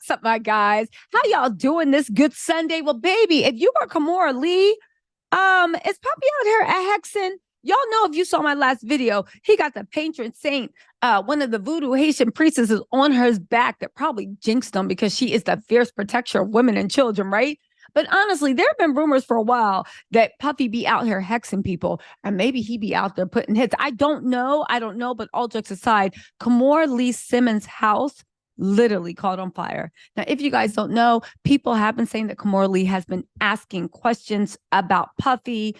What's up, my guys? How y'all doing this good Sunday? Well, baby, if you are Kimora Lee, is Puppy out here at Hexen? Y'all know if you saw my last video, he got the patron saint, one of the voodoo Haitian priestesses on her back that probably jinxed him because she is the fierce protector of women and children, right? But honestly, there have been rumors for a while that Puffy be out here hexing people, and maybe he be out there putting hits. I don't know. But all jokes aside, Kimora Lee Simmons' house literally caught on fire. Now, if you guys don't know, people have been saying that Kimora Lee has been asking questions about Puffy,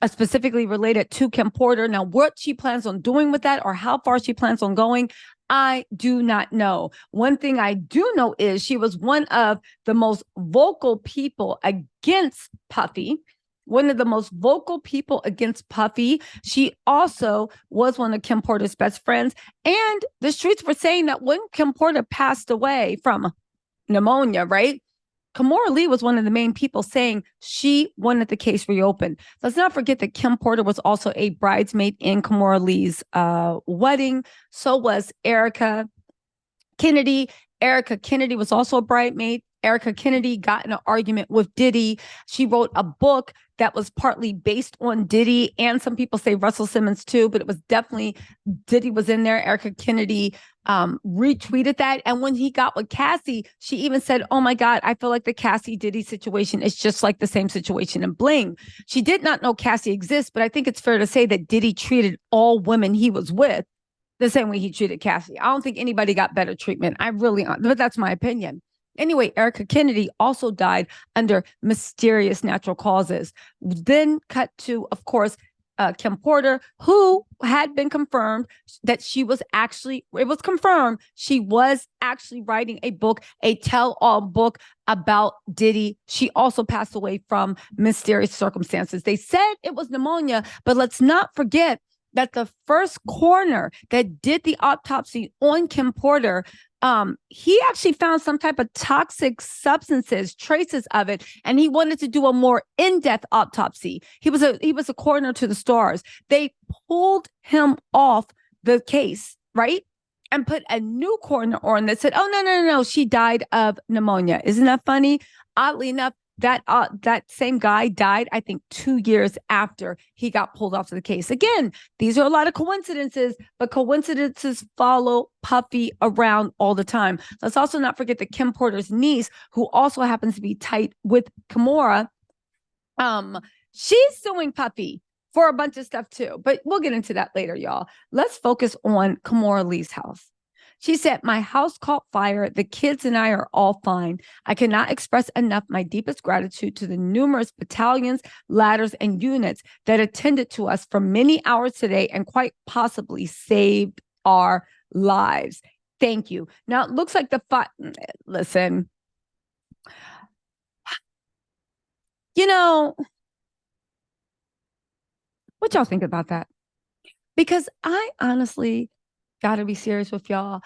specifically related to Kim Porter. Now, what she plans on doing with that or how far she plans on going, I do not know. One thing I do know is she was one of the most vocal people against Puffy. One of the most vocal people against Puffy. She also was one of Kim Porter's best friends. And the streets were saying that when Kim Porter passed away from pneumonia, right? Kimora Lee was one of the main people saying she wanted the case reopened. Let's not forget that Kim Porter was also a bridesmaid in Kimora Lee's wedding. So was Erica Kennedy. Erica Kennedy was also a bridesmaid. Erica Kennedy got in an argument with Diddy. She wrote a book that was partly based on Diddy, and some people say Russell Simmons too, but it was definitely Diddy was in there. Erica Kennedy retweeted that. And when he got with Cassie, she even said, oh my God, I feel like the Cassie Diddy situation is just like the same situation in Bling. She did not know Cassie exists, but I think it's fair to say that Diddy treated all women he was with the same way he treated Cassie. I don't think anybody got better treatment. But that's my opinion. Anyway, Erica Kennedy also died under mysterious natural causes. Then cut to, of course, Kim Porter, who had been confirmed that it was confirmed she was actually writing a book, a tell-all book about Diddy. She also passed away from mysterious circumstances. They said it was pneumonia, but let's not forget that the first coroner that did the autopsy on Kim Porter, he actually found some type of toxic substances, traces of it, and he wanted to do a more in-depth autopsy. He was a coroner to the stars. They pulled him off the case, right? And put a new coroner on that said, oh, no, she died of pneumonia. Isn't that funny? Oddly enough, that same guy died, I think, 2 years after he got pulled off of the case. Again, these are a lot of coincidences, but coincidences follow Puffy around all the time. Let's also not forget that Kim Porter's niece, who also happens to be tight with Kimora, she's suing Puffy for a bunch of stuff too. But we'll get into that later, y'all. Let's focus on Kimora Lee's house. She said, my house caught fire. The kids and I are all fine. I cannot express enough my deepest gratitude to the numerous battalions, ladders, and units that attended to us for many hours today and quite possibly saved our lives. Thank you. Now, it looks like listen, what y'all think about that? Because I honestly got to be serious with y'all.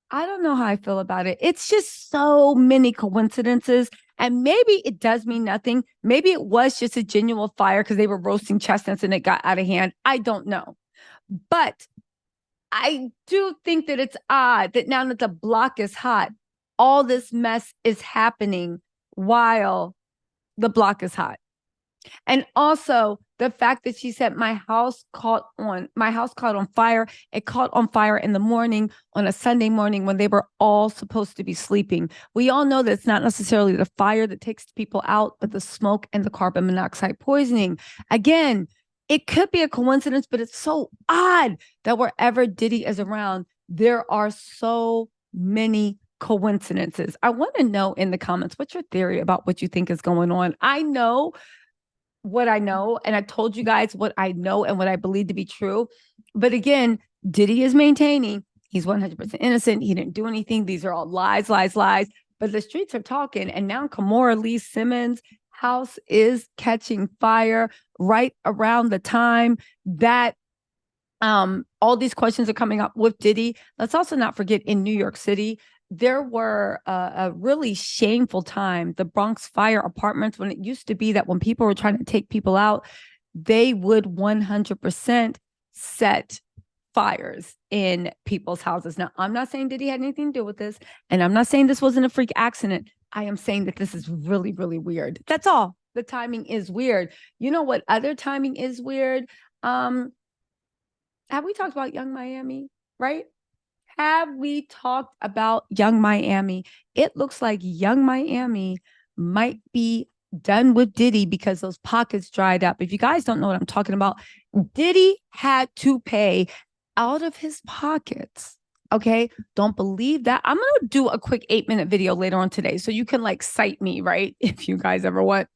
I don't know how I feel about it. It's just so many coincidences. And maybe it does mean nothing. Maybe it was just a genuine fire because they were roasting chestnuts and it got out of hand. I don't know. But I do think that it's odd that now that the block is hot, all this mess is happening while the block is hot. And also the fact that she said my house caught on fire. It caught on fire in the morning on a Sunday morning when they were all supposed to be sleeping. We all know that it's not necessarily the fire that takes people out, but the smoke and the carbon monoxide poisoning. Again, it could be a coincidence, but it's so odd that wherever Diddy is around, there are so many coincidences. I want to know in the comments, what's your theory about what you think is going on? I know what I know, and I told you guys what I know and what I believe to be true. But again, Diddy is maintaining he's 100% innocent. He didn't do anything. These are all lies. But the streets are talking, and now Kimora Lee Simmons' house is catching fire right around the time that all these questions are coming up with Diddy. Let's also not forget in New York City, there were a really shameful time, the Bronx fire apartments, when it used to be that when people were trying to take people out, they would 100% set fires in people's houses. Now, I'm not saying Diddy had anything to do with this, and I'm not saying this wasn't a freak accident. I am saying that this is really, really weird. That's all. The timing is weird. You know what other timing is weird? Have we talked about Young Miami, right? Have we talked about Young Miami? It looks like Young Miami might be done with Diddy because those pockets dried up. If you guys don't know what I'm talking about, Diddy had to pay out of his pockets. Okay. Don't believe that. I'm going to do a quick 8-minute video later on today so you can like cite me, right? If you guys ever want.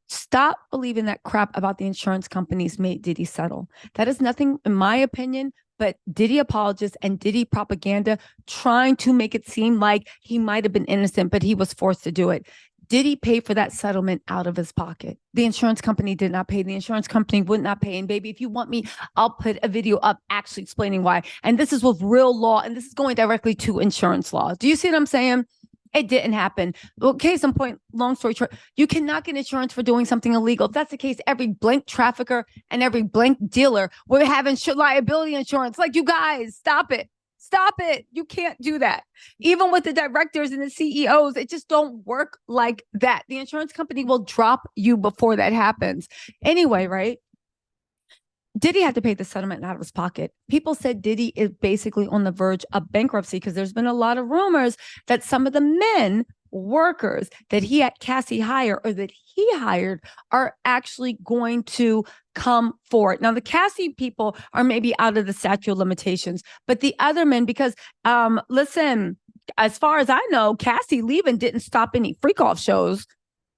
Stop believing that crap about the insurance companies made Diddy settle. That is nothing, in my opinion, but Diddy apologists and Diddy propaganda trying to make it seem like he might have been innocent, but he was forced to do it. Diddy paid for that settlement out of his pocket. The insurance company did not pay. The insurance company would not pay. And baby, if you want me, I'll put a video up actually explaining why. And this is with real law, and this is going directly to insurance law. Do you see what I'm saying? It didn't happen. Well, case in point, long story short, you cannot get insurance for doing something illegal. If that's the case, every blank trafficker and every blank dealer will have liability insurance. Like, you guys, stop it. Stop it. You can't do that. Even with the directors and the CEOs, it just don't work like that. The insurance company will drop you before that happens. Anyway, right? Diddy had to pay the settlement out of his pocket. People said Diddy is basically on the verge of bankruptcy because there's been a lot of rumors that some of the men workers that he had Cassie hire or that he hired are actually going to come forward. Now, the Cassie people are maybe out of the statute of limitations, but the other men, because listen, as far as I know, Cassie leaving didn't stop any freak off shows.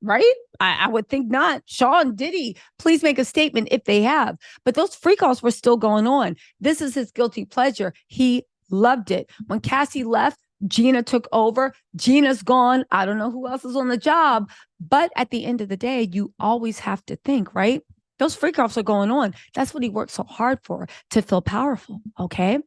Right? I would think not. Sean, Diddy, please make a statement if they have. But those freak offs were still going on. This is his guilty pleasure. He loved it. When Cassie left, Gina took over. Gina's gone. I don't know who else is on the job. But at the end of the day, you always have to think, right? Those freak offs are going on. That's what he worked so hard for, to feel powerful. Okay.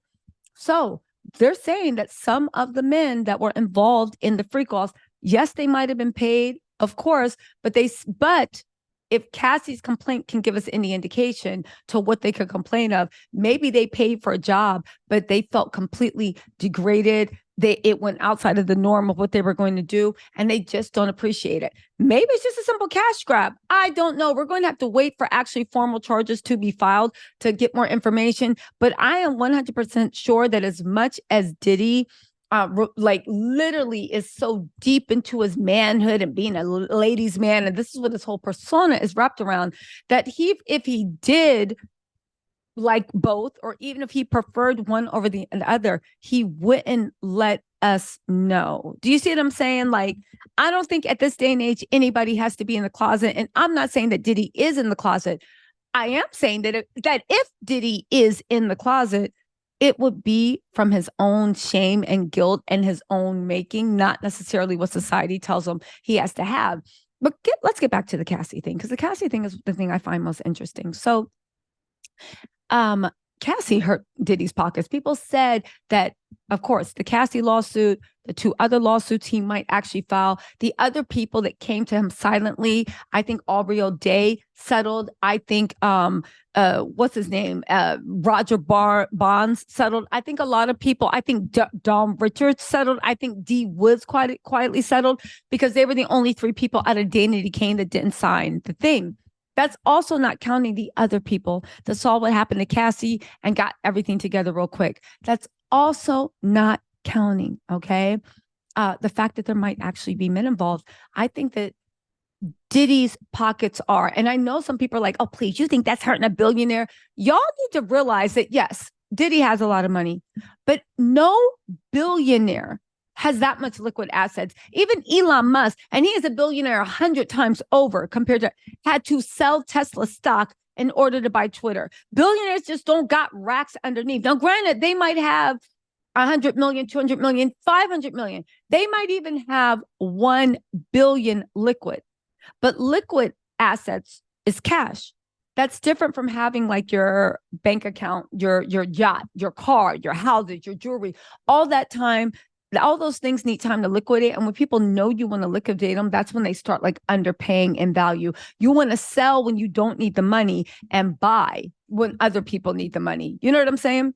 So they're saying that some of the men that were involved in the freak offs, yes, they might have been paid. Of course, but if Cassie's complaint can give us any indication to what they could complain of, maybe they paid for a job, but they felt completely degraded. It went outside of the norm of what they were going to do, and they just don't appreciate it. Maybe it's just a simple cash grab. I don't know. We're going to have to wait for actually formal charges to be filed to get more information. But I am 100% sure that as much as Diddy like literally is so deep into his manhood and being a ladies' man, and this is what his whole persona is wrapped around, that if he did like both, or even if he preferred one over the other, he wouldn't let us know. Do you see what I'm saying? Like, I don't think at this day and age anybody has to be in the closet, and I'm not saying that Diddy is in the closet. I am saying that if Diddy is in the closet, it would be from his own shame and guilt and his own making, not necessarily what society tells him he has to have. But let's get back to the Cassie thing, because the Cassie thing is the thing I find most interesting. So Cassie hurt Diddy's pockets. People said that, of course, the Cassie lawsuit, the 2 other lawsuits he might actually file, the other people that came to him silently, I think Aubrey O'Day settled. I think, what's his name? Roger Bonds settled. I think a lot of people, I think Dom Richards settled. I think D Woods quietly settled, because they were the only 3 people out of Danity Kane that didn't sign the thing. That's also not counting the other people that saw what happened to Cassie and got everything together real quick. That's also not counting, okay? The fact that there might actually be men involved. I think that Diddy's pockets are, and I know some people are like, oh, please, you think that's hurting a billionaire? Y'all need to realize that, yes, Diddy has a lot of money, but no billionaire has that much liquid assets. Even Elon Musk, and he is a billionaire 100 times over compared to, had to sell Tesla stock in order to buy Twitter. Billionaires just don't got racks underneath. Now, granted, they might have 100 million, 200 million, 500 million. They might even have 1 billion liquid. But liquid assets is cash. That's different from having like your bank account, your yacht, your car, your houses, your jewelry, all that time. All those things need time to liquidate. And when people know you want to liquidate them, that's when they start like underpaying in value. You want to sell when you don't need the money and buy when other people need the money. You know what I'm saying?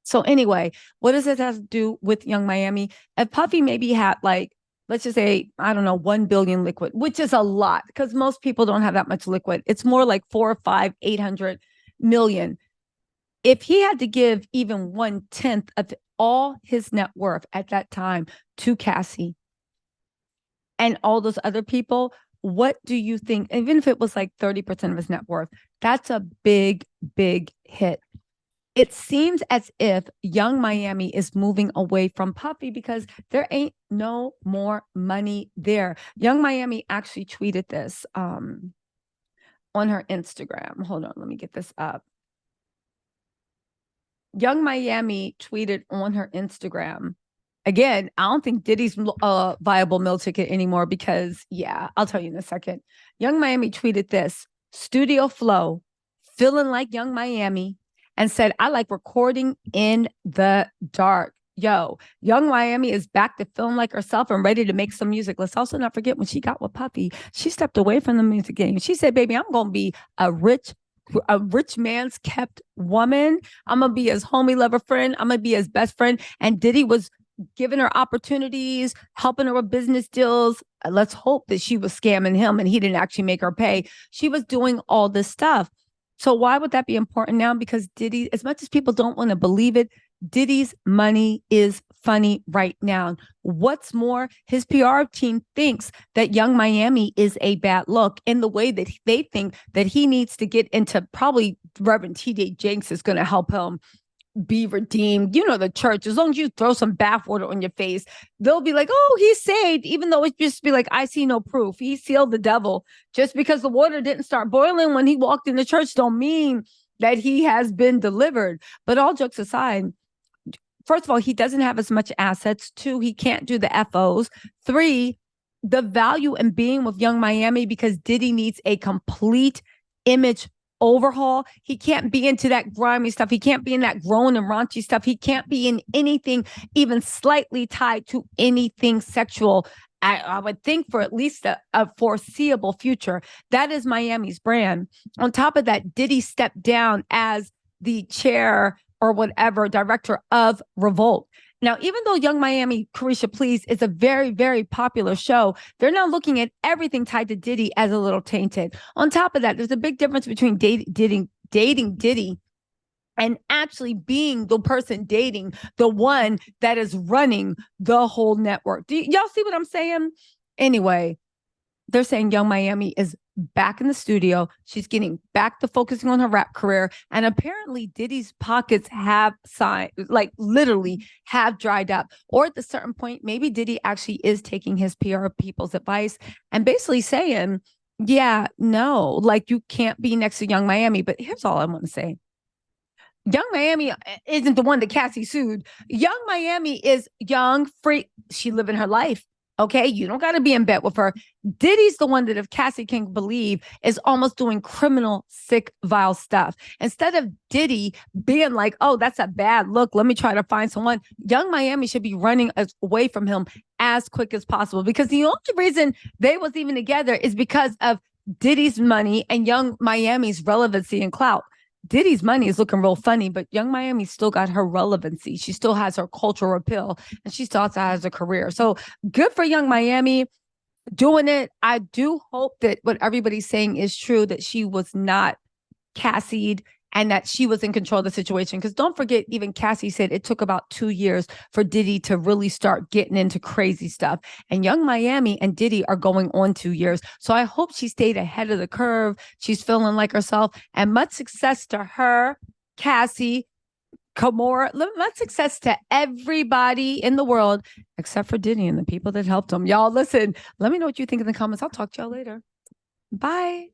So anyway, what does this have to do with Young Miami? If Puffy maybe had like, let's just say, I don't know, 1 billion liquid, which is a lot because most people don't have that much liquid. It's more like 4 or 5, 800 million. If he had to give even 1/10 of all his net worth at that time to Cassie and all those other people, what do you think? Even if it was like 30% of his net worth, that's a big, big hit. It seems as if Young Miami is moving away from Puffy because there ain't no more money there. Young Miami actually tweeted this on her Instagram. Hold on, let me get this up. Young Miami tweeted on her Instagram. Again, I don't think Diddy's a viable meal ticket anymore because, yeah, I'll tell you in a second. Young Miami tweeted this, studio flow, feeling like Young Miami, and said, I like recording in the dark. Yo, Young Miami is back to feeling like herself and ready to make some music. Let's also not forget when she got with Puffy, she stepped away from the music game. She said, baby, I'm going to be a rich man's kept woman. I'm going to be his homie lover friend. I'm going to be his best friend. And Diddy was giving her opportunities, helping her with business deals. Let's hope that she was scamming him and he didn't actually make her pay. She was doing all this stuff. So why would that be important now? Because Diddy, as much as people don't want to believe it, Diddy's money is funny right now. What's more, his PR team thinks that Young Miami is a bad look in the way that they think that he needs to get into. Probably Reverend T.D. Jenks is going to help him be redeemed. You know, the church, as long as you throw some bathwater on your face, they'll be like, oh, he's saved, even though it just be like, I see no proof. He sealed the devil. Just because the water didn't start boiling when he walked in the church don't mean that he has been delivered. But all jokes aside, first of all, he doesn't have as much assets. 2, he can't do the FOs. 3, the value in being with Young Miami, because Diddy needs a complete image overhaul. He can't be into that grimy stuff. He can't be in that grown and raunchy stuff. He can't be in anything even slightly tied to anything sexual. I would think for at least a foreseeable future. That is Miami's brand. On top of that, Diddy stepped down as the chair or whatever director of Revolt. Now, even though Young Miami, Carisha Please is a very, very popular show, they're now looking at everything tied to Diddy as a little tainted. On top of that, there's a big difference between dating Diddy and actually being the person dating the one that is running the whole network. Do y'all see what I'm saying? Anyway, they're saying Young Miami is back in the studio. She's getting back to focusing on her rap career. And apparently Diddy's pockets have signed, like literally have dried up. Or at a certain point, maybe Diddy actually is taking his PR people's advice and basically saying, yeah, no, like you can't be next to Young Miami. But here's all I want to say. Young Miami isn't the one that Cassie sued. Young Miami is young, free. She living her life. Okay, you don't got to be in bed with her. Diddy's the one that, if Cassie can believe, is almost doing criminal, sick, vile stuff. Instead of Diddy being like, oh, that's a bad look, let me try to find someone, Young Miami should be running away from him as quick as possible. Because the only reason they was even together is because of Diddy's money and Young Miami's relevancy and clout. Diddy's money is looking real funny, but Young Miami still got her relevancy. She still has her cultural appeal, and she still also has a career. So good for Young Miami doing it. I do hope that what everybody's saying is true, that she was not Cassied and that she was in control of the situation. Because don't forget, even Cassie said it took about 2 years for Diddy to really start getting into crazy stuff. And Young Miami and Diddy are going on 2 years. So I hope she stayed ahead of the curve. She's feeling like herself. And much success to her, Cassie, Kimora. Much success to everybody in the world, except for Diddy and the people that helped him. Y'all, listen, let me know what you think in the comments. I'll talk to y'all later. Bye.